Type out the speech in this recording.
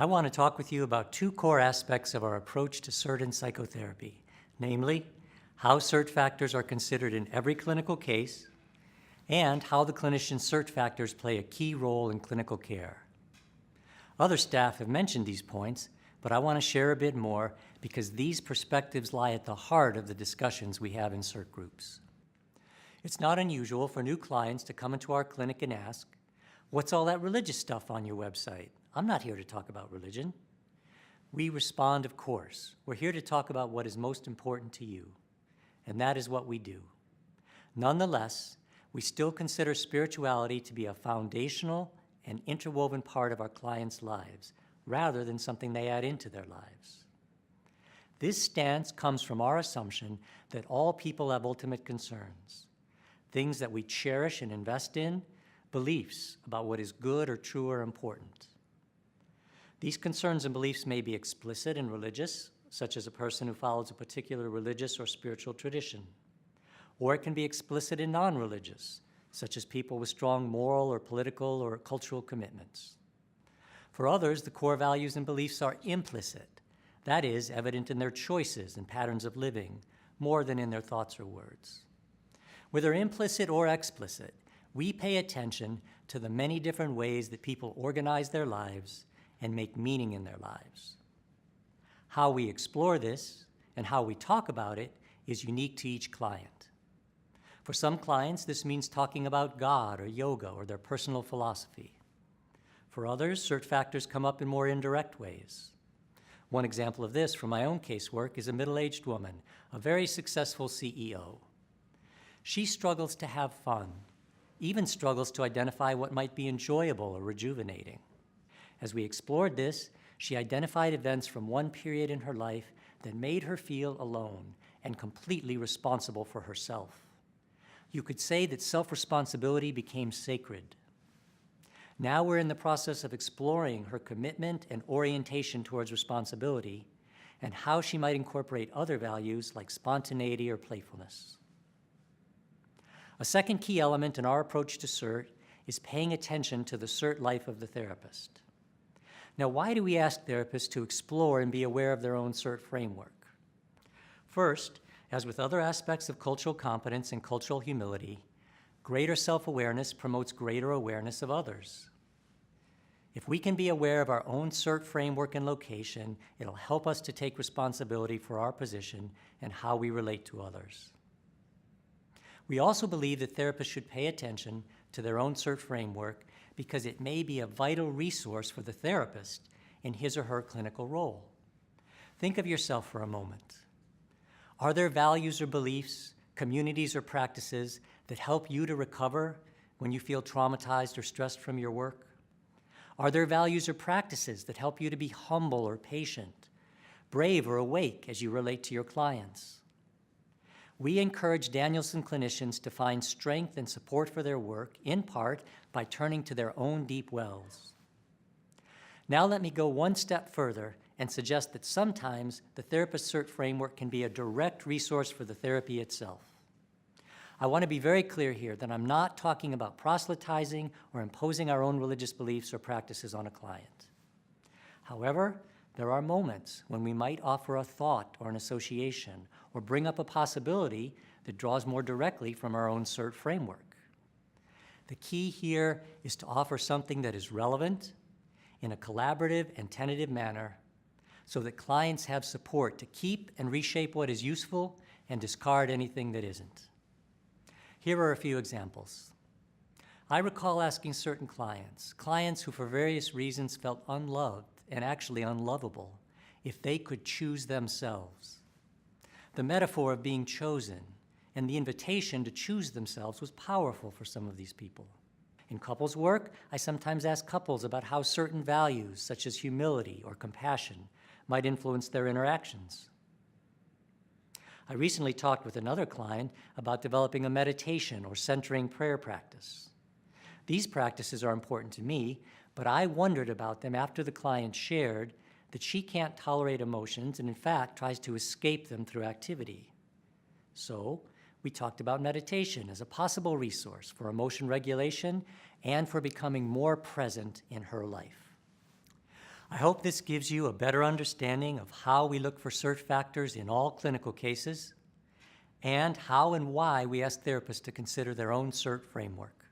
I want to talk with you about two core aspects of our approach to SERT and psychotherapy, namely, how SERT factors are considered in every clinical case, and how the clinician's SERT factors play a key role in clinical care. Other staff have mentioned these points, but I want to share a bit more because these perspectives lie at the heart of the discussions we have in SERT groups. It's not unusual for new clients to come into our clinic and ask, "What's all that religious stuff on your website? I'm not here to talk about religion." We respond, of course. We're here to talk about what is most important to you, and that is what we do. Nonetheless, we still consider spirituality to be a foundational and interwoven part of our clients' lives, rather than something they add into their lives. This stance comes from our assumption that all people have ultimate concerns, things that we cherish and invest in, beliefs about what is good or true or important. These concerns and beliefs may be explicit and religious, such as a person who follows a particular religious or spiritual tradition, or it can be explicit and non-religious, such as people with strong moral or political or cultural commitments. For others, the core values and beliefs are implicit, that is, evident in their choices and patterns of living, more than in their thoughts or words. Whether implicit or explicit, we pay attention to the many different ways that people organize their lives and make meaning in their lives. How we explore this and how we talk about it is unique to each client. For some clients, this means talking about God or yoga or their personal philosophy. For others, SERT factors come up in more indirect ways. One example of this from my own casework is a middle-aged woman, a very successful CEO. She struggles to have fun, even struggles to identify what might be enjoyable or rejuvenating. As we explored this, she identified events from one period in her life that made her feel alone and completely responsible for herself. You could say that self-responsibility became sacred. Now we're in the process of exploring her commitment and orientation towards responsibility and how she might incorporate other values like spontaneity or playfulness. A second key element in our approach to SERT is paying attention to the SERT life of the therapist. Now, why do we ask therapists to explore and be aware of their own SERT framework? First, as with other aspects of cultural competence and cultural humility, greater self-awareness promotes greater awareness of others. If we can be aware of our own SERT framework and location, it'll help us to take responsibility for our position and how we relate to others. We also believe that therapists should pay attention to their own SERT framework because it may be a vital resource for the therapist in his or her clinical role. Think of yourself for a moment. Are there values or beliefs, communities or practices that help you to recover when you feel traumatized or stressed from your work? Are there values or practices that help you to be humble or patient, brave or awake as you relate to your clients? We encourage Danielson clinicians to find strength and support for their work, in part by turning to their own deep wells. Now let me go one step further and suggest that sometimes the therapist SERT framework can be a direct resource for the therapy itself. I want to be very clear here that I'm not talking about proselytizing or imposing our own religious beliefs or practices on a client. However, there are moments when we might offer a thought or an association or bring up a possibility that draws more directly from our own SERT framework. The key here is to offer something that is relevant in a collaborative and tentative manner so that clients have support to keep and reshape what is useful and discard anything that isn't. Here are a few examples. I recall asking certain clients who for various reasons felt unloved and actually unlovable, if they could choose themselves. The metaphor of being chosen and the invitation to choose themselves was powerful for some of these people. In couples work, I sometimes ask couples about how certain values, such as humility or compassion, might influence their interactions. I recently talked with another client about developing a meditation or centering prayer practice. These practices are important to me, but I wondered about them after the client shared that she can't tolerate emotions and in fact tries to escape them through activity. So we talked about meditation as a possible resource for emotion regulation and for becoming more present in her life. I hope this gives you a better understanding of how we look for SERT factors in all clinical cases and how and why we ask therapists to consider their own SERT framework.